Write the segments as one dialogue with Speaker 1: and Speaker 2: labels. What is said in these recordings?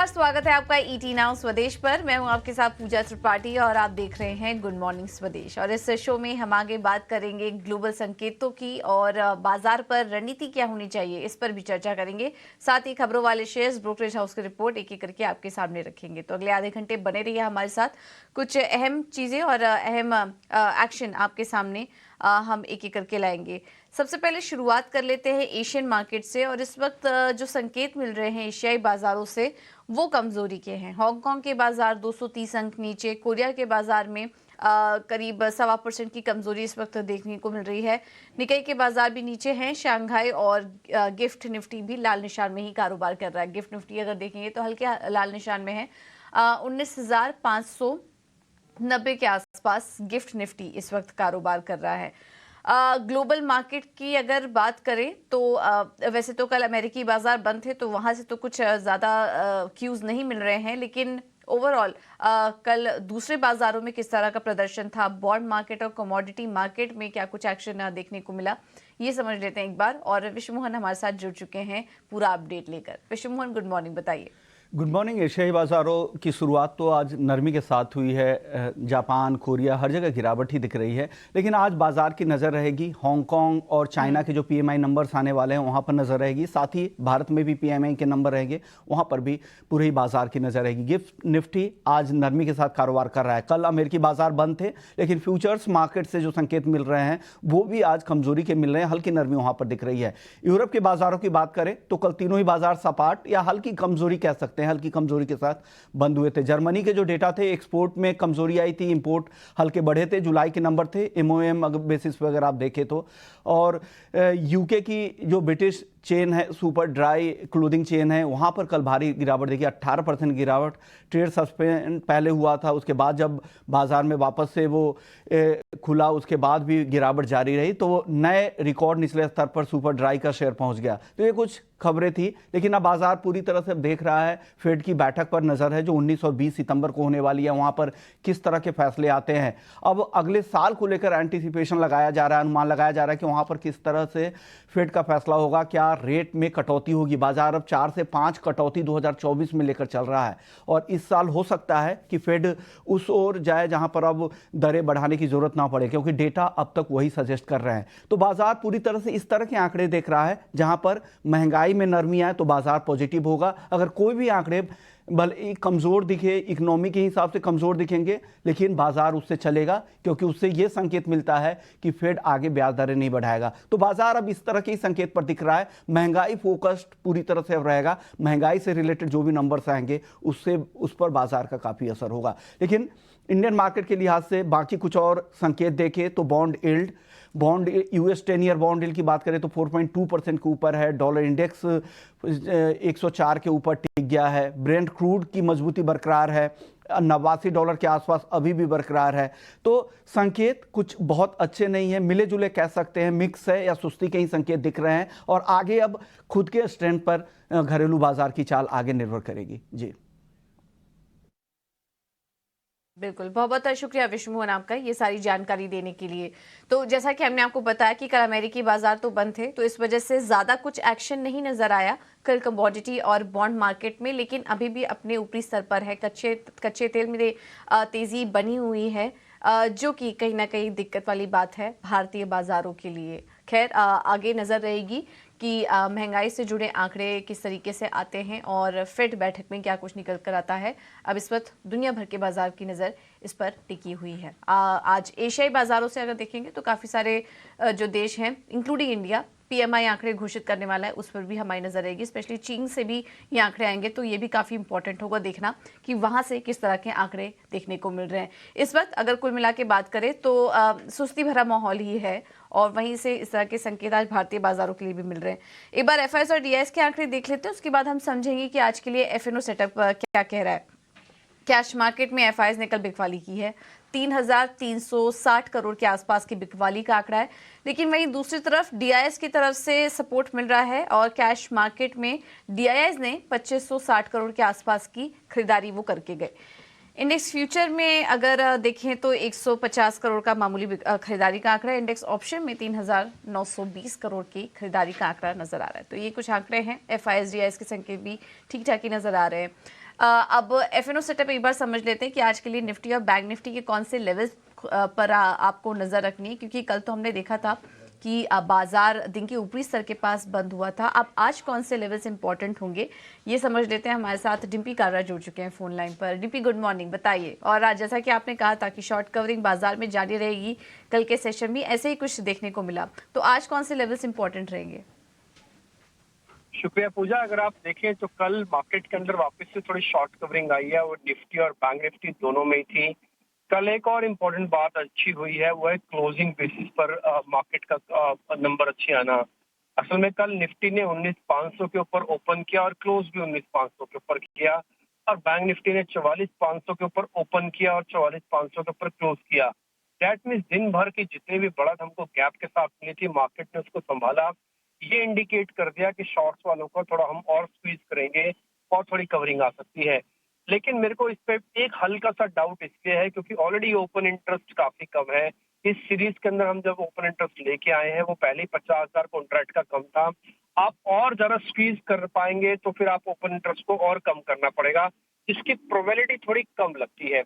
Speaker 1: स्वागत है आपका ईटी नाउ स्वदेश पर। मैं हूं आपके साथ पूजा त्रिपाठी और आप देख रहे हैं गुड मॉर्निंग स्वदेश। और इस शो में हम आगे बात करेंगे ग्लोबल संकेतों की और बाजार पर रणनीति क्या होनी चाहिए, इस पर भी चर्चा करेंगे। साथ ही खबरों वाले शेयर्स, ब्रोकरेज हाउस की रिपोर्ट एक एक करके आपके सामने रखेंगे। तो अगले आधे घंटे बने रहिए हमारे साथ। कुछ अहम चीजें और अहम एक्शन आपके सामने हम एक एक करके लाएंगे। सबसे पहले शुरुआत कर लेते हैं एशियन मार्केट से। और इस वक्त जो संकेत मिल रहे हैं एशियाई बाजारों से वो कमजोरी के हैं। हांगकांग के बाजार 230 अंक नीचे, कोरिया के बाजार में करीब 1.25% की कमजोरी इस वक्त देखने को मिल रही है। निकाई के बाजार भी नीचे हैं। शंघाई और गिफ्ट निफ्टी भी लाल निशान में ही कारोबार कर रहा है। गिफ्ट निफ्टी अगर देखेंगे तो हल्के लाल निशान में है। 19,590 के आसपास गिफ्ट निफ्टी इस वक्त कारोबार कर रहा है। ग्लोबल मार्केट की अगर बात करें तो वैसे तो कल अमेरिकी बाजार बंद थे, तो वहां से तो कुछ ज़्यादा क्यूज नहीं मिल रहे हैं, लेकिन ओवरऑल कल दूसरे बाजारों में किस तरह का प्रदर्शन था, बॉन्ड मार्केट और कमोडिटी मार्केट में क्या कुछ एक्शन देखने को मिला, ये समझ लेते हैं एक बार। और विश्व मोहन हमारे साथ जुड़ चुके हैं पूरा अपडेट लेकर। विश्व मोहन, गुड मॉर्निंग, बताइए।
Speaker 2: Good morning. एशियाई बाजारों की शुरुआत तो आज नरमी के साथ हुई है। जापान, कोरिया, हर जगह गिरावट ही दिख रही है। लेकिन आज बाजार की नज़र रहेगी हांगकांग और चाइना के जो पीएमआई नंबर्स आने वाले हैं वहाँ पर नज़र रहेगी। साथ ही भारत में भी पीएमआई के नंबर रहेंगे, वहाँ पर भी पूरे ही बाजार की नज़र रहेगी। गिफ्ट निफ्टी आज नरमी के साथ कारोबार कर रहा है। कल अमेरिकी बाजार बंद थे, लेकिन फ्यूचर्स मार्केट से जो संकेत मिल रहे हैं वो भी आज कमजोरी के मिल रहे हैं। हल्की नरमी वहाँ पर दिख रही है। यूरोप के बाजारों की बात करें तो कल तीनों ही बाजार सपाट या हल्की कमजोरी कह सकते हैं, हल्की कमजोरी के साथ बंद हुए थे। जर्मनी के जो डेटा थे, एक्सपोर्ट में कमजोरी आई थी, इंपोर्ट हल्के बढ़े थे। जुलाई के नंबर थे एमओएम बेसिस पे अगर आप देखें तो। और यूके की जो ब्रिटिश चेन है, सुपर ड्राई क्लोथिंग चेन है, वहाँ पर कल भारी गिरावट देखी, 18% गिरावट। ट्रेड सस्पेंड पहले हुआ था, उसके बाद जब बाजार में वापस से वो खुला, उसके बाद भी गिरावट जारी रही, तो वो नए रिकॉर्ड निचले स्तर पर सुपर ड्राई का शेयर पहुंच गया। तो ये कुछ खबरें थी। लेकिन अब बाजार पूरी तरह से देख रहा है, फेड की बैठक पर नजर है जो 19 और 20 सितंबर को होने वाली है। वहां पर किस तरह के फैसले आते हैं। अब अगले साल को लेकर एंटीसिपेशन लगाया जा रहा है, अनुमान लगाया जा रहा है कि वहां पर किस तरह से फेड का फैसला होगा, क्या रेट में कटौती होगी। बाजार अब 4 से 5 कटौती 2024 में लेकर चल रहा है। और इस साल हो सकता है कि फेड उस ओर जाए जहां पर अब दरें बढ़ाने की जरूरत ना पड़े, क्योंकि डेटा अब तक वही सजेस्ट कर रहे हैं। तो बाजार पूरी तरह से इस तरह के आंकड़े देख रहा है जहां पर महंगाई में नरमी आए तो बाजार पॉजिटिव होगा। अगर कोई भी आंकड़े भले कमजोर दिखे, इकोनॉमी के हिसाब से कमजोर दिखेंगे, लेकिन बाजार उससे चलेगा, क्योंकि उससे यह संकेत मिलता है कि फेड आगे ब्याज दरें नहीं बढ़ाएगा। तो बाजार अब इस तरह के ही संकेत पर दिख रहा है। महंगाई फोकस्ड पूरी तरह से अब रहेगा। महंगाई से रिलेटेड जो भी नंबर्स आएंगे उससे उस पर बाजार का काफी असर होगा। लेकिन इंडियन मार्केट के लिहाज से बाकी कुछ और संकेत देखें तो bond US 10 year bond yield की बात करें तो 4.2% के ऊपर है। डॉलर इंडेक्स 104 के ऊपर टिक गया है। ब्रेंट क्रूड की मजबूती बरकरार है, $89 के आसपास अभी भी बरकरार है। तो संकेत कुछ बहुत अच्छे नहीं है, मिले जुले कह सकते हैं, मिक्स है या सुस्ती के ही संकेत दिख रहे हैं। और आगे अब खुद के स्ट्रेंथ पर घरेलू बाजार की चाल आगे निर्भर करेगी। जी
Speaker 1: बिल्कुल, बहुत बहुत शुक्रिया विश्व मोहन आपका ये सारी जानकारी देने के लिए। तो जैसा कि हमने आपको बताया कि कल अमेरिकी बाजार तो बंद थे, तो इस वजह से ज्यादा कुछ एक्शन नहीं नजर आया कल कमोडिटी और बॉन्ड मार्केट में, लेकिन अभी भी अपने ऊपरी स्तर पर है। कच्चे तेल में तेजी बनी हुई है, जो कि कहीं ना कहीं दिक्कत वाली बात है भारतीय बाजारों के लिए। खैर, आगे नजर रहेगी कि महंगाई से जुड़े आंकड़े किस तरीके से आते हैं और फेड बैठक में क्या कुछ निकल कर आता है। अब इस वक्त दुनिया भर के बाजार की नज़र इस पर टिकी हुई है। आज एशियाई बाजारों से अगर देखेंगे तो काफ़ी सारे जो देश हैं इंक्लूडिंग इंडिया पीएमआई आंकड़े घोषित करने वाला है, उस पर भी हमारी नजर रहेगी। स्पेशली चीन से भी ये आंकड़े आएंगे, तो ये भी काफी इंपॉर्टेंट होगा देखना कि वहां से किस तरह के आंकड़े देखने को मिल रहे हैं। इस वक्त अगर कुल मिला के बात करें तो सुस्ती भरा माहौल ही है, और वहीं से इस तरह के संकेत आज भारतीय बाजारों के लिए भी मिल रहे हैं। एक बार एफआईएस और डीआईएस के आंकड़े देख लेते हैं, उसके बाद हम समझेंगे कि आज के लिए एफएनओ सेटअप क्या कह रहा है। कैश मार्केट में एफआईएस ने कल बिकवाली की है, 3,360 करोड़ के आसपास की बिकवाली का आंकड़ा है। लेकिन वहीं दूसरी तरफ डीआईएस की तरफ से सपोर्ट मिल रहा है, और कैश मार्केट में डीआईएस ने 2560 करोड़ के आसपास की खरीदारी वो करके गए। इंडेक्स फ्यूचर में अगर देखें तो 150 करोड़ का मामूली खरीदारी का आंकड़ा है। इंडेक्स ऑप्शन में 3,920 करोड़ की खरीदारी का आंकड़ा नजर आ रहा है। तो ये कुछ आंकड़े हैं। एफआईएस डीआईएस के संकेत भी ठीक ठाक ही नजर आ रहे हैं। अब एफएनओ सेटअप एक बार समझ लेते हैं कि आज के लिए निफ्टी और बैंक निफ्टी के कौन से लेवल्स पर आपको नजर रखनी है, क्योंकि कल तो हमने देखा था कि बाजार दिन के ऊपरी स्तर के पास बंद हुआ था। अब आज कौन से लेवल्स इंपॉर्टेंट होंगे ये समझ लेते हैं। हमारे साथ डिम्पी कारा जुड़ चुके हैं फोन लाइन पर। डिम्पी, गुड मॉर्निंग, बताइए। और आज जैसा कि आपने कहा था कि शॉर्ट कवरिंग बाजार में जारी रहेगी, कल के सेशन में ऐसे ही कुछ देखने को मिला, तो आज कौन से लेवल्स इंपॉर्टेंट रहेंगे?
Speaker 3: शुक्रिया पूजा। अगर आप देखें तो कल मार्केट के अंदर वापस से थोड़ी शॉर्ट कवरिंग आई है, वो निफ्टी और बैंक निफ्टी दोनों में ही थी। कल एक और इम्पोर्टेंट बात अच्छी हुई है, वो है क्लोजिंग बेसिस पर मार्केट का नंबर अच्छे आना। असल में कल निफ्टी ने 19,500 के ऊपर ओपन किया और क्लोज भी 19,500 के ऊपर किया, और बैंक निफ्टी ने 44,500 के ऊपर ओपन किया और 44,500 के ऊपर क्लोज किया। दैट मीन्स दिन भर की जितने भी बढ़त हमको गैप के साथ मिली थी, मार्केट ने उसको संभाला। ये इंडिकेट कर दिया कि शॉर्ट्स वालों को थोड़ा हम और स्क्वीज करेंगे और थोड़ी कवरिंग आ सकती है। लेकिन मेरे को इस पे एक हल्का सा डाउट इसलिए है क्योंकि ऑलरेडी ओपन इंटरेस्ट काफी कम है। इस सीरीज के अंदर हम जब ओपन इंटरेस्ट लेके आए हैं वो पहले ही 50,000 कॉन्ट्रैक्ट का कम था। आप और जरा स्क्वीज कर पाएंगे तो फिर आप ओपन इंटरेस्ट को और कम करना पड़ेगा, जिसकी प्रोबेबिलिटी थोड़ी कम लगती है।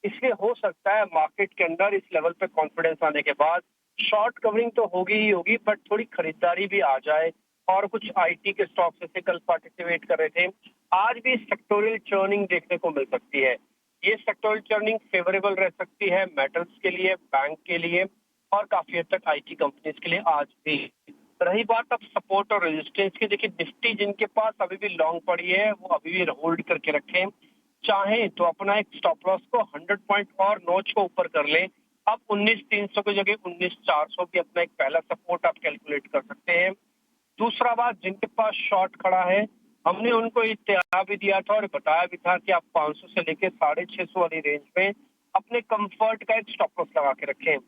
Speaker 3: इसलिए हो सकता है मार्केट के अंदर इस लेवल पे कॉन्फिडेंस आने के बाद शॉर्ट कवरिंग तो होगी ही होगी, बट थोड़ी खरीदारी भी आ जाए। और कुछ आईटी के स्टॉक्स जैसे कल पार्टिसिपेट कर रहे थे, आज भी सेक्टोरियल चर्निंग देखने को मिल सकती है। ये सेक्टोरियल चर्निंग फेवरेबल रह सकती है मेटल्स के लिए, बैंक के लिए और काफी हद तक आईटी कंपनीज के लिए आज भी। रही बात अब सपोर्ट और रेजिस्टेंस की, देखिए निफ्टी जिनके पास अभी भी लॉन्ग पड़ी है वो अभी भी होल्ड करके रखें। चाहे तो अपना एक स्टॉप लॉस को 100 पॉइंट और नोच को ऊपर कर ले। अब 19,300 की जगह 19,400 भी अपना एक पहला सपोर्ट आप कैलकुलेट कर सकते हैं। दूसरा बात, जिनके पास शॉर्ट खड़ा है, हमने उनको इत्तेफाक भी दिया था और बताया भी था कि आप 500 से लेकर 650 वाली रेंज में अपने कंफर्ट का एक स्टॉप लॉस लगा के रखें।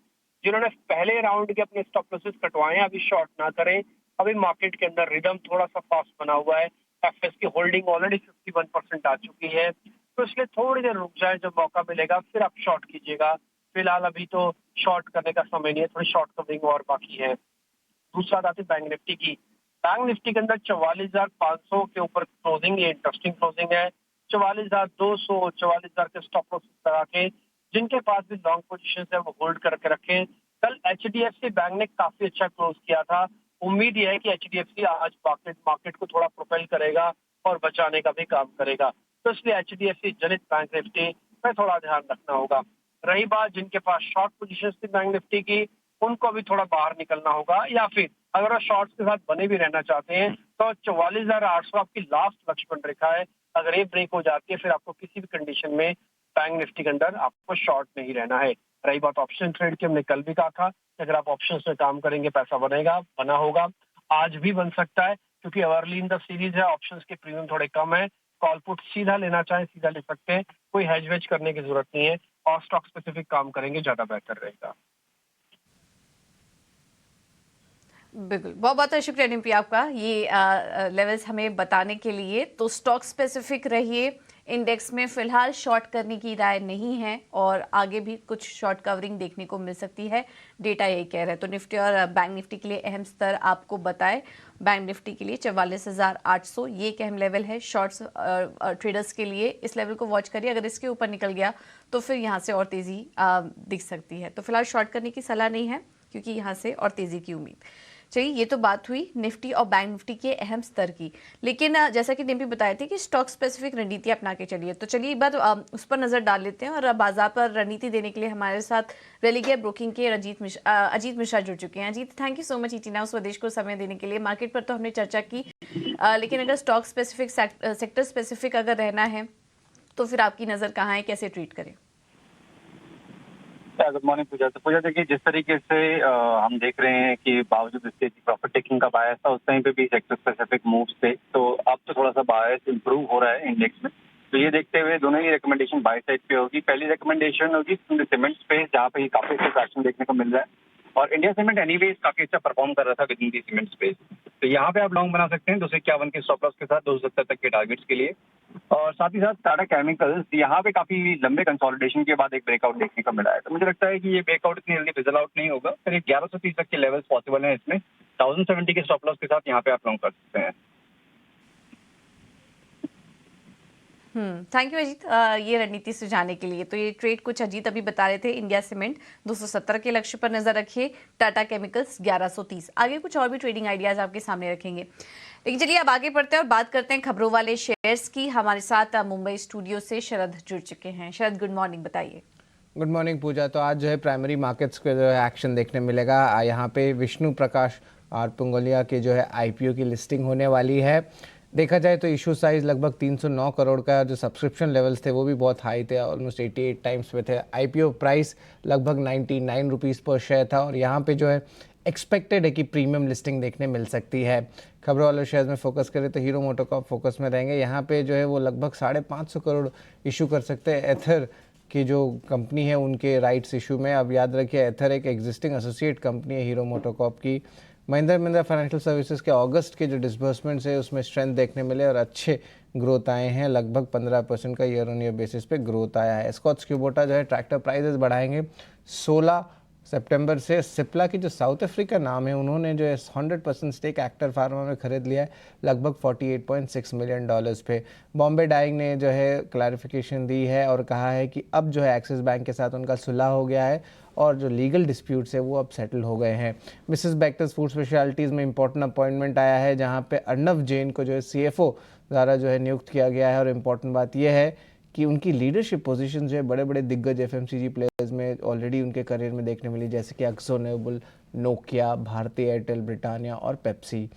Speaker 3: जिन्होंने पहले राउंड के अपने स्टॉप लॉसेस कटवाए हैं, अभी शॉर्ट ना करें। अभी मार्केट के अंदर रिदम थोड़ा सा फास्ट बना हुआ है, एफएस की होल्डिंग ऑलरेडी 51% आ चुकी है, तो इसलिए थोड़ी देर रुक जाए, जब मौका मिलेगा फिर आप शॉर्ट कीजिएगा। फिलहाल अभी तो शॉर्ट करने का समय नहीं है, थोड़ी शॉर्ट कवरिंग और बाकी है। दूसरा बात है बैंक निफ्टी की। बैंक निफ्टी के अंदर 44,500 के ऊपर क्लोजिंग, ये इंटरेस्टिंग क्लोजिंग है। 44,200, 44,000 के स्टॉप लॉस लगा के जिनके पास भी लॉन्ग पोजीशन है वो होल्ड करके रखें। कल एचडीएफसी बैंक ने काफी अच्छा क्लोज किया था। उम्मीद यह है कि एचडीएफसी आज मार्केट को थोड़ा प्रोपेल करेगा और बचाने का भी काम करेगा, तो इसलिए एचडीएफसी जनित बैंक निफ्टी में थोड़ा ध्यान रखना होगा। रही बात जिनके पास शॉर्ट पोजीशन थी बैंक निफ्टी की, उनको अभी थोड़ा बाहर निकलना होगा, या फिर अगर वो शॉर्ट्स के साथ बने भी रहना चाहते हैं तो 44,800 आपकी लास्ट लक्ष्य बन रेखा है। अगर ये ब्रेक हो जाती है फिर आपको किसी भी कंडीशन में बैंक निफ्टी के अंदर आपको शॉर्ट नहीं रहना है। रही बात ऑप्शन ट्रेड की, हमने कल भी कहा था कि अगर आप ऑप्शन में काम करेंगे पैसा बना होगा। आज भी बन सकता है क्योंकि अर्ली इन द सीरीज है, ऑप्शन के प्रीमियम थोड़े कम है। कॉल पुट सीधा लेना चाहें सीधा ले सकते हैं, कोई हेज वेज करने की जरूरत नहीं है, और स्टॉक स्पेसिफिक काम करेंगे ज्यादा बेहतर रहेगा।
Speaker 1: बिल्कुल, बहुत बहुत शुक्रिया डिम्पी आपका ये लेवल्स हमें बताने के लिए। तो स्टॉक स्पेसिफिक रहिए, इंडेक्स में फिलहाल शॉर्ट करने की राय नहीं है और आगे भी कुछ शॉर्ट कवरिंग देखने को मिल सकती है, डेटा यही कह रहा है। तो निफ्टी और बैंक निफ्टी के लिए अहम स्तर आपको बताए। बैंक निफ्टी के लिए 44,800 ये एक अहम लेवल है शॉर्ट्स ट्रेडर्स के लिए। इस लेवल को वॉच करिए, अगर इसके ऊपर निकल गया तो फिर यहाँ से और तेज़ी दिख सकती है। तो फिलहाल शॉर्ट करने की सलाह नहीं है क्योंकि यहाँ से और तेज़ी की उम्मीद। चलिए, ये तो बात हुई निफ्टी और बैंक निफ्टी के अहम स्तर की। लेकिन जैसा कि डिम्पी बताए थे कि स्टॉक स्पेसिफिक रणनीति अपना के चलिए, तो चलिए एक बार उस पर नजर डाल लेते हैं। और बाजार पर रणनीति देने के लिए हमारे साथ रेलिगेयर ब्रोकिंग के अजीत मिश्रा जुड़ चुके हैं। Ajit, thank you so much ET now स्वदेश को समय देने के लिए। मार्केट पर तो हमने चर्चा की, लेकिन अगर स्टॉक स्पेसिफिक सेक्टर स्पेसिफिक अगर रहना है तो फिर आपकी नज़र कहाँ है, कैसे ट्रीट करें?
Speaker 4: गुड मॉर्निंग पूजा। तो पूजा देखिए, जिस तरीके से हम देख रहे हैं कि बावजूद इसके प्रॉफिट टेकिंग का बायस था, उस टाइम पे भी सेक्टर स्पेसिफिक मूव्स थे, तो अब तो थोड़ा सा बायस इंप्रूव हो रहा है इंडेक्स में। तो ये देखते हुए दोनों ही रिकमेंडेशन बाय साइड पे होगी। पहली रिकमेंडेशन होगी सीमेंट स्पेस, जहाँ पे काफी अच्छा ट्रैक्शन देखने को मिल रहा है, और इंडिया सीमेंट एनीवेज काफी अच्छा परफॉर्म कर रहा था with in the cement space. तो यहाँ पे आप लॉन्ग बना सकते हैं 251 के स्टॉप लॉस के साथ 270 तक के टारगेट्स के लिए। और साथ ही साथ टाटा केमिकल्स, यहाँ पे काफी लंबे कंसोलिडेशन के बाद एक ब्रेकआउट देखने को मिला है। तो मुझे लगता है कि ये ब्रेकआउट इतनी जल्दी फिजल आउट नहीं होगा, करीब 1130 तक के लेवल्स पॉसिबल हैं इसमें। 1070 के स्टॉप लॉस के साथ यहाँ पे आप लॉन्ग कर सकते हैं।
Speaker 1: थैंक यू अजीत ये रणनीति सुझाने के लिए। तो ये ट्रेड कुछ अजीत अभी बता रहे थे। इंडिया सीमेंट 270 के लक्ष्य पर नजर रखिए, टाटा केमिकल्स 1130। आगे कुछ और भी ट्रेडिंग आइडियाज आपके सामने रखेंगे, लेकिन चलिए अब आगे बढ़ते हैं और बात करते हैं खबरों वाले शेयर्स की। हमारे साथ मुंबई स्टूडियो से शरद जुड़ चुके हैं। शरद, गुड मॉर्निंग, बताइए।
Speaker 5: गुड मॉर्निंग पूजा। तो आज जो है प्राइमरी मार्केट्स के जो है एक्शन देखने मिलेगा। यहाँ पे विष्णु प्रकाश और पुंगोलिया के जो है आईपीओ की लिस्टिंग होने वाली है। देखा जाए तो इशू साइज लगभग 309 करोड़ का, जो सब्सक्रिप्शन लेवल्स थे वो भी बहुत हाई थे, ऑलमोस्ट 88 टाइम्स पे थे। आईपीओ प्राइस लगभग 99 रुपीज़ पर शेयर था और यहाँ पे जो है एक्सपेक्टेड है कि प्रीमियम लिस्टिंग देखने मिल सकती है। खबरों वाले शेयर्स में फोकस करें तो हीरो मोटोकॉर्प फोकस में रहेंगे। यहाँ पे जो है वो लगभग 550 करोड़ इशू कर सकते हैं एथर की जो कंपनी है उनके राइट्स इशू में। अब याद रखिए एथर एक एग्जिस्टिंग एसोसिएट कंपनी है हीरो मोटोकॉर्प की। महिंद्रा फाइनेंशियल सर्विसेज के अगस्त के जो डिसबर्समेंट्स है उसमें स्ट्रेंथ देखने मिले और अच्छे ग्रोथ आए हैं। लगभग 15% का ईयर ऑन ईयर बेसिस पे ग्रोथ आया है। स्कॉच क्यूबोटा जो है ट्रैक्टर प्राइजेस बढ़ाएंगे 16 सितंबर से। सिप्ला की जो साउथ अफ्रीका नाम है उन्होंने जो है 100% स्टेक एक्टर फार्मा में खरीद लिया है लगभग $48.6 मिलियन पे। बॉम्बे डाइंग ने जो है क्लैरिफिकेशन दी है और कहा है कि अब जो है एक्सिस बैंक के साथ उनका सुलह हो गया है और जो लीगल डिस्प्यूट्स है वो अब सेटल हो गए हैं। मिसेस बेक्टर्स फूड स्पेशलिटीज़ में इंपॉर्टेंट अपॉइंटमेंट आया है जहाँ पे अर्नव जैन को जो है CFO द्वारा जो है नियुक्त किया गया है और इम्पॉर्टेंट बात यह है कि उनकी लीडरशिप पोजीशन जो है बड़े बड़े दिग्गज FMCG प्लेयर्स में ऑलरेडी उनके करियर में देखने मिली, जैसे कि Akzo Nobel, Nokia, Bharti Airtel, Britannia और पेप्सी।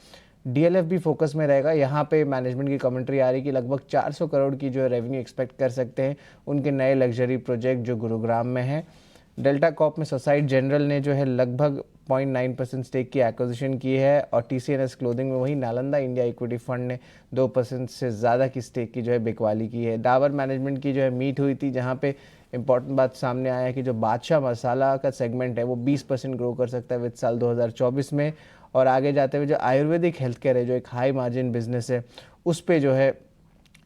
Speaker 5: DLF भी फोकस में रहेगा। यहाँ पे मैनेजमेंट की कमेंट्री आ रही कि लगभग 400 करोड़ की जो है रेवेन्यू एक्सपेक्ट कर सकते हैं उनके नए लग्जरी प्रोजेक्ट जो गुरुग्राम में है। डेल्टा कॉप में सोसाइटी जनरल ने जो है लगभग 0.9% स्टेक की एक्विजिशन की है और TCNS क्लोथिंग में वही नालंदा इंडिया इक्विटी फंड ने 2% से ज़्यादा की स्टेक की जो है बिकवाली की है। डाबर मैनेजमेंट की जो है मीट हुई थी जहाँ पे इंपॉर्टेंट बात सामने आया है कि जो बादशाह मसाला का सेगमेंट है वो 20% ग्रो कर सकता है विद साल 2024 में। और आगे जाते हुए जो आयुर्वेदिक हेल्थ केयर है जो एक हाई मार्जिन बिजनेस है उस पर जो है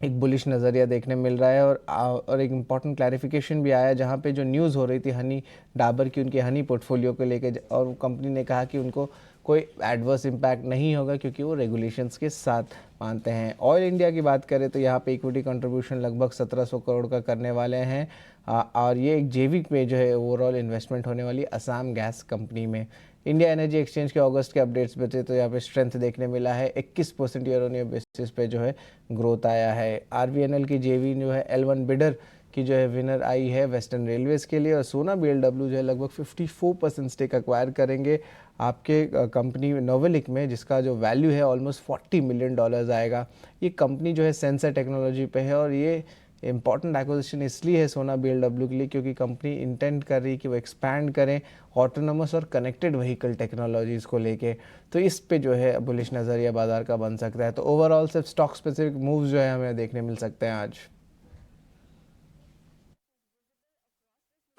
Speaker 5: एक बुलिश नज़रिया देखने मिल रहा है। और एक इम्पॉर्टेंट क्लैरिफिकेशन भी आया जहाँ पे जो न्यूज़ हो रही थी हनी डाबर की उनके हनी पोर्टफोलियो को लेके, और कंपनी ने कहा कि उनको कोई एडवर्स इम्पैक्ट नहीं होगा क्योंकि वो रेगुलेशंस के साथ मानते हैं। ऑयल इंडिया की बात करें तो यहाँ पे इक्विटी कंट्रीब्यूशन लगभग 1700 करोड़ का करने वाले हैं और ये एक JV में जो है ओवरऑल इन्वेस्टमेंट होने वाली असम गैस कंपनी में। इंडिया एनर्जी एक्सचेंज के अगस्त के अपडेट्स बचे तो यहाँ पे स्ट्रेंथ देखने मिला है, 21% ईयर ऑन ईयर बेसिस पे जो है ग्रोथ आया है। RVNL की JV जो है L1 बिडर की जो है विनर आई है वेस्टर्न रेलवेज के लिए और सोना BLW जो है लगभग 54% स्टेक एक्वायर करेंगे आपके कंपनी नोवेलिक में, जिसका जो वैल्यू है ऑलमोस्ट $40 मिलियन आएगा। ये कंपनी जो है सेंसर टेक्नोलॉजी पे है और ये इम्पॉर्टेंट एक्विजिशन इसलिए है सोना BLW के लिए क्योंकि कंपनी इंटेंड कर रही है कि वो एक्सपैंड करें ऑटोनोमस और कनेक्टेड व्हीकल टेक्नोलॉजीज़ को लेके। तो इस पे जो है बुलिश नज़रिया बाजार का बन सकता है। तो ओवरऑल सिर्फ स्टॉक स्पेसिफिक मूव्स जो है हमें देखने मिल सकते हैं आज।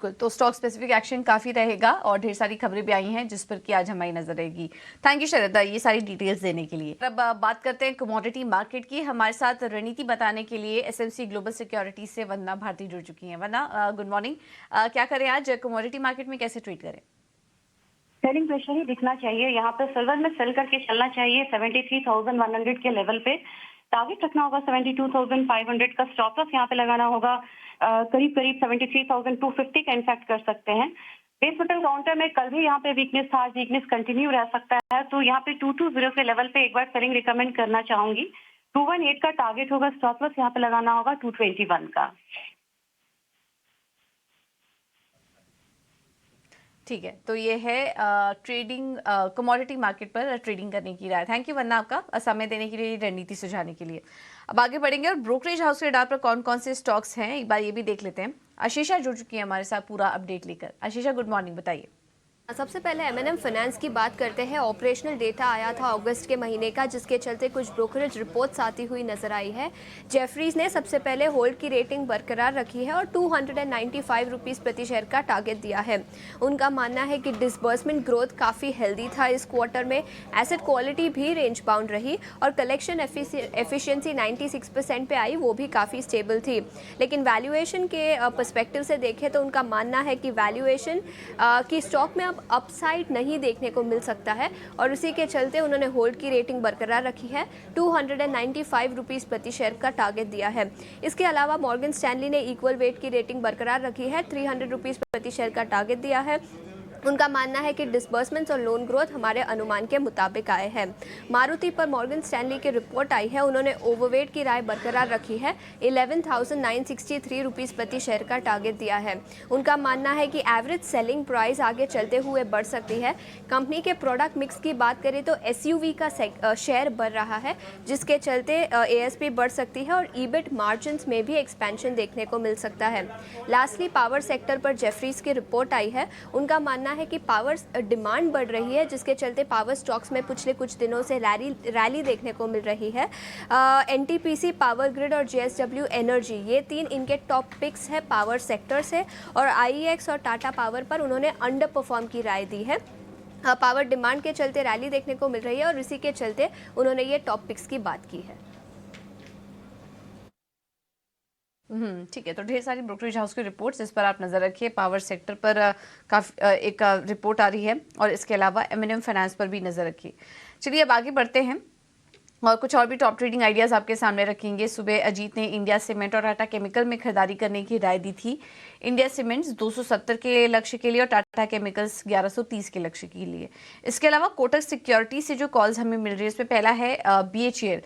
Speaker 1: तो स्टॉक स्पेसिफिक एक्शन काफी रहेगा और ढेर सारी खबरें भी आई हैं जिस पर कि आज हमारी नजर रहेगी। थैंक यू शरद ये सारी डिटेल्स देने के लिए। अब बात करते हैं कमोडिटी मार्केट की। हमारे साथ रणनीति बताने के लिए SMC ग्लोबल सिक्योरिटी से वंदना भारती जुड़ चुकी हैं। वंदना, गुड मॉर्निंग। क्या करें आज कमोडिटी मार्केट में, कैसे ट्रेड करें?
Speaker 6: सेलिंग प्रेशर ही दिखना चाहिए। यहाँ पे सिल्वर में सेल करके चलना चाहिए 73,100 के लेवल पे। टारगेट रखना होगा 72,500 का। स्टॉप लॉस यहाँ पे लगाना होगा करीब 73,250 का इनफैक्ट कर सकते हैं। बेस मेटल काउंटर में कल भी यहाँ पे वीकनेस था, आज वीकनेस कंटिन्यू रह सकता है, तो यहाँ पे 220 के लेवल पे एक बार सेलिंग रिकमेंड करना चाहूंगी। 218 का टारगेट होगा। स्टॉप लॉस यहाँ पे लगाना होगा 221 का।
Speaker 1: ठीक है, तो ये है ट्रेडिंग कमोडिटी मार्केट पर ट्रेडिंग करने की राय। थैंक यू वंदना आपका समय देने के लिए, रणनीति सुझाने के लिए। अब आगे बढ़ेंगे और ब्रोकरेज हाउस के डाटा पर कौन कौन से स्टॉक्स हैं एक बार ये भी देख लेते हैं। आशीषा जुड़ चुकी है हमारे साथ पूरा अपडेट लेकर। आशीषा, गुड मॉर्निंग, बताइए।
Speaker 7: सबसे पहले M&M फाइनेंस की बात करते हैं। ऑपरेशनल डेटा आया था अगस्त के महीने का, जिसके चलते कुछ ब्रोकरेज रिपोर्ट्स आती हुई नजर आई है। जेफरीज ने सबसे पहले होल्ड की रेटिंग बरकरार रखी है और 295 रुपीज़ प्रति शेयर का टारगेट दिया है। उनका मानना है कि डिसबर्समेंट ग्रोथ काफ़ी हेल्दी था इस क्वार्टर में, एसेट क्वालिटी भी रेंज बाउंड रही और कलेक्शन एफिशिएंसी 96% पे आई, वो भी काफ़ी स्टेबल थी। लेकिन वैल्यूएशन के पर्सपेक्टिव से देखें तो उनका मानना है कि वैल्यूएशन की स्टॉक में अब अब अपसाइड नहीं देखने को मिल सकता है और उसी के चलते उन्होंने होल्ड की रेटिंग बरकरार रखी है। 295 रुपीज़ प्रति शेयर का टारगेट दिया है। इसके अलावा मॉर्गन स्टैनली ने इक्वल वेट की रेटिंग बरकरार रखी है, 300 रुपीज़ प्रति शेयर का टारगेट दिया है। उनका मानना है कि डिसबर्समेंट्स और लोन ग्रोथ हमारे अनुमान के मुताबिक आए हैं। मारुति पर मॉर्गन स्टैनली की रिपोर्ट आई है, उन्होंने ओवरवेट की राय बरकरार रखी है, 11,963 रुपीज़ प्रति शेयर का टारगेट दिया है। उनका मानना है कि एवरेज सेलिंग प्राइस आगे चलते हुए बढ़ सकती है। कंपनी के प्रोडक्ट मिक्स की बात करें तो एसयूवी का शेयर बढ़ रहा है, जिसके चलते एएसपी बढ़ सकती है और ईबिट मार्जिन्स में भी एक्सपेंशन देखने को मिल सकता है। लास्टली पावर सेक्टर पर जेफरीज की रिपोर्ट आई है, उनका मानना है कि पावर डिमांड बढ़ रही है, जिसके चलते पावर स्टॉक्स में पिछले कुछ दिनों से रैली देखने को मिल रही है। एनटीपीसी, पावर ग्रिड और जेएसडब्ल्यू एनर्जी, ये 3 इनके टॉप पिक्स है पावर सेक्टर से। और आईईएक्स और टाटा पावर पर उन्होंने अंडर परफॉर्म की राय दी है। पावर डिमांड के चलते रैली देखने को मिल रही है और इसी के चलते उन्होंने ये टॉप पिक्स की बात की है।
Speaker 1: ठीक है, तो ढेर सारी ब्रोकरेज हाउस की रिपोर्ट्स, इस पर आप नजर रखिए। पावर सेक्टर पर काफी एक रिपोर्ट आ रही है और इसके अलावा एमएनएम फाइनेंस पर भी नजर रखिए। चलिए अब आगे बढ़ते हैं और कुछ और भी टॉप ट्रेडिंग आइडियाज आपके सामने रखेंगे। सुबह अजीत ने इंडिया सीमेंट और टाटा केमिकल में खरीदारी करने की राय दी थी। इंडिया सीमेंट्स 270 के लक्ष्य के लिए और टाटा केमिकल्स 1130 के लक्ष्य के लिए। इसके अलावा कोटक सिक्योरिटी से जो कॉल्स हमें मिल रही है, इसमें पहला है बीएचईएल,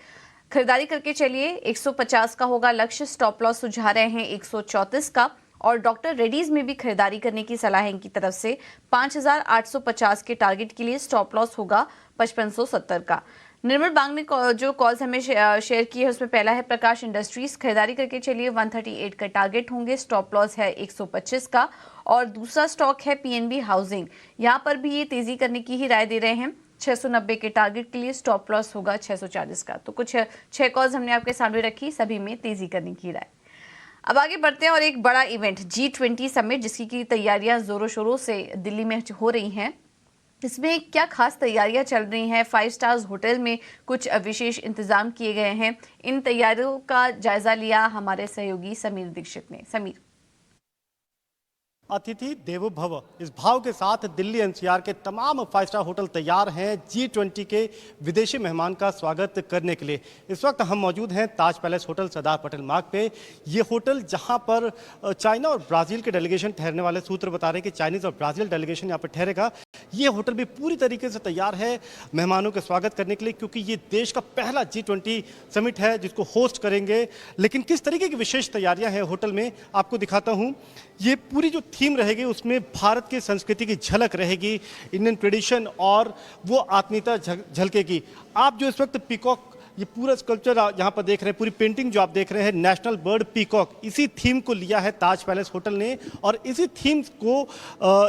Speaker 1: खरीदारी करके चलिए, 150 का होगा लक्ष्य, स्टॉप लॉस सुझा रहे हैं 134 का। और डॉक्टर रेड्डीज में भी खरीदारी करने की सलाह है इनकी तरफ से, 5850 के टारगेट के लिए स्टॉप लॉस होगा 5570 का। निर्मल बांग ने जो कॉल्स हमें शेयर की है, उसमें पहला है प्रकाश इंडस्ट्रीज, खरीदारी करके चलिए, 138 का टारगेट होंगे, स्टॉप लॉस है 125 का। और दूसरा स्टॉक है पीएनबी हाउसिंग, यहाँ पर भी ये तेजी करने की ही राय दे रहे हैं, 690 के टारगेट के लिए स्टॉप लॉस होगा 640 का। तो कुछ 6 कॉल्स हमने आपके सामने रखी, सभी में तेजी करने की राय। अब आगे बढ़ते हैं और एक बड़ा इवेंट G20 समिट, जिसकी की तैयारियां जोरों शोरों से दिल्ली में हो रही हैं। इसमें क्या खास तैयारियां चल रही हैं? 5 स्टार्स होटल में कुछ विशेष इंतजाम किए गए हैं। इन तैयारियों का जायजा लिया हमारे सहयोगी समीर दीक्षित ने। समीर,
Speaker 8: अतिथि देवो भव, इस भाव के साथ दिल्ली एनसीआर के तमाम 5 स्टार होटल तैयार हैं G20 के विदेशी मेहमान का स्वागत करने के लिए। इस वक्त हम मौजूद हैं ताज पैलेस होटल सरदार पटेल मार्ग पे। ये होटल जहां पर चाइना और ब्राज़ील के डेलीगेशन ठहरने वाले, सूत्र बता रहे हैं कि चाइनीज़ और ब्राज़ील डेलीगेशन यहाँ पर ठहरेगा। ये होटल भी पूरी तरीके से तैयार है मेहमानों के स्वागत करने के लिए, क्योंकि ये देश का पहला G20 समिट है जिसको होस्ट करेंगे। लेकिन किस तरीके की विशेष तैयारियां हैं होटल में, आपको दिखाता हूं। ये पूरी जो थीम रहेगी उसमें भारत की संस्कृति की झलक रहेगी, इंडियन ट्रेडिशन और वो आत्मीयता झलकेगी। आप जो इस वक्त पीकॉक, ये पूरा स्कल्पचर यहाँ पर देख रहे हैं, पूरी पेंटिंग जो आप देख रहे हैं, नेशनल बर्ड पीकॉक, इसी थीम को लिया है ताज पैलेस होटल ने और इसी थीम को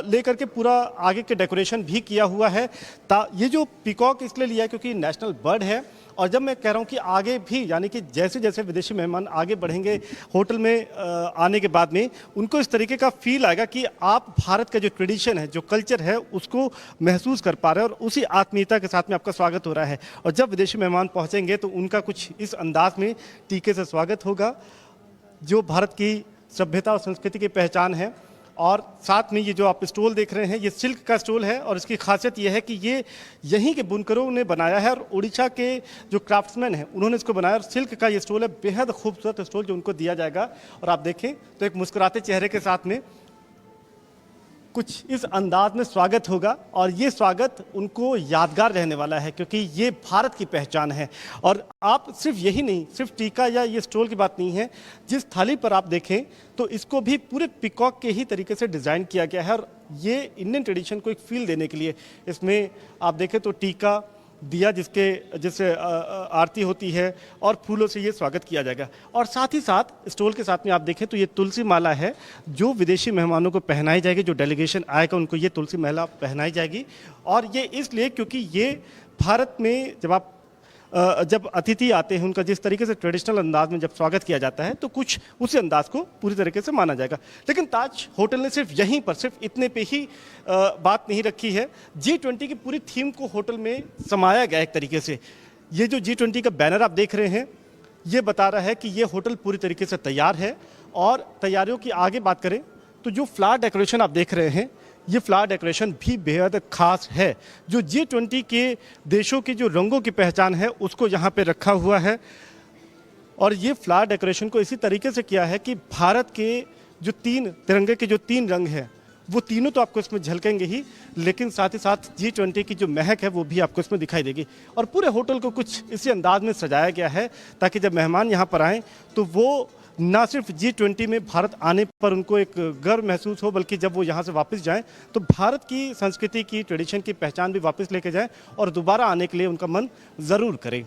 Speaker 8: लेकर के पूरा आगे के डेकोरेशन भी किया हुआ है। ये जो पीकॉक इसलिए लिया है क्योंकि नेशनल बर्ड है। और जब मैं कह रहा हूँ कि आगे भी, यानी कि जैसे जैसे विदेशी मेहमान आगे बढ़ेंगे होटल में आने के बाद में, उनको इस तरीके का फील आएगा कि आप भारत का जो ट्रेडिशन है, जो कल्चर है, उसको महसूस कर पा रहे हैं और उसी आत्मीयता के साथ में आपका स्वागत हो रहा है। और जब विदेशी मेहमान पहुँचेंगे तो उनका कुछ इस अंदाज में टीके से स्वागत होगा, जो भारत की सभ्यता और संस्कृति की पहचान है। और साथ में ये जो आप स्टॉल देख रहे हैं, ये सिल्क का स्टॉल है और इसकी खासियत ये है कि ये यहीं के बुनकरों ने बनाया है और उड़ीसा के जो क्राफ्ट्समैन हैं उन्होंने इसको बनाया। और सिल्क का ये स्टॉल है, बेहद खूबसूरत स्टॉल जो उनको दिया जाएगा। और आप देखें तो एक मुस्कुराते चेहरे के साथ में कुछ इस अंदाज में स्वागत होगा और ये स्वागत उनको यादगार रहने वाला है, क्योंकि ये भारत की पहचान है। और आप सिर्फ यही नहीं, सिर्फ टीका या ये स्टॉल की बात नहीं है, जिस थाली पर आप देखें तो इसको भी पूरे पीकॉक के ही तरीके से डिज़ाइन किया गया है। और ये इंडियन ट्रेडिशन को एक फील देने के लिए इसमें आप देखें तो टीका, दिया जिससे आरती होती है और फूलों से ये स्वागत किया जाएगा। और साथ ही साथ स्टॉल के साथ में आप देखें तो ये तुलसी माला है जो विदेशी मेहमानों को पहनाई जाएगी। जो डेलीगेशन आएगा उनको ये तुलसी माला पहनाई जाएगी। और ये इसलिए क्योंकि ये भारत में जब अतिथि आते हैं उनका जिस तरीके से ट्रेडिशनल अंदाज में जब स्वागत किया जाता है तो कुछ उसी अंदाज को पूरी तरीके से माना जाएगा। लेकिन ताज होटल ने सिर्फ यहीं पर, सिर्फ इतने पे ही बात नहीं रखी है। G20 की पूरी थीम को होटल में समाया गया एक तरीके से। ये जो G20 का बैनर आप देख रहे हैं, ये बता रहा है कि ये होटल पूरी तरीके से तैयार है। और तैयारियों की आगे बात करें तो जो फ्लावर डेकोरेशन आप देख रहे हैं, ये फ्लावर डेकोरेशन भी बेहद खास है। जो G20 के देशों की जो रंगों की पहचान है उसको यहाँ पे रखा हुआ है और ये फ्लावर डेकोरेशन को इसी तरीके से किया है कि भारत के जो तिरंगे के जो 3 रंग हैं वो तीनों तो आपको इसमें झलकेंगे ही, लेकिन साथ ही साथ G20 की जो महक है वो भी आपको इसमें दिखाई देगी। और पूरे होटल को कुछ इसी अंदाज में सजाया गया है ताकि जब मेहमान यहाँ पर आएँ तो वो ना सिर्फ G20 में भारत आने पर उनको एक गर्व महसूस हो, बल्कि जब वो यहाँ से वापस जाएं तो भारत की संस्कृति की ट्रेडिशन की पहचान भी वापस लेके जाएं और दोबारा आने के लिए उनका मन ज़रूर करें।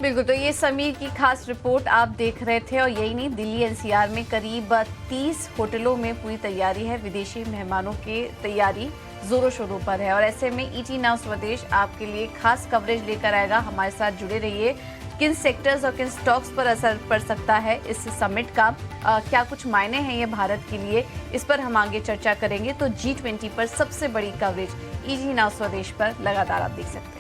Speaker 1: बिल्कुल, तो ये समीर की खास रिपोर्ट आप देख रहे थे। और यही नहीं, दिल्ली एनसीआर में करीब 30 होटलों में पूरी तैयारी है। विदेशी मेहमानों की तैयारी जोरों शोरों पर है और ऐसे में ET नाउ स्वदेश आपके लिए खास कवरेज लेकर आएगा। हमारे साथ जुड़े रहिए। किन सेक्टर्स और किन स्टॉक्स पर असर पड़ सकता है इस समिट का, क्या कुछ मायने हैं ये भारत के लिए, इस पर हम आगे चर्चा करेंगे। तो G20 पर सबसे बड़ी कवरेज ET नाउ स्वदेश पर लगातार आप देख सकते हैं।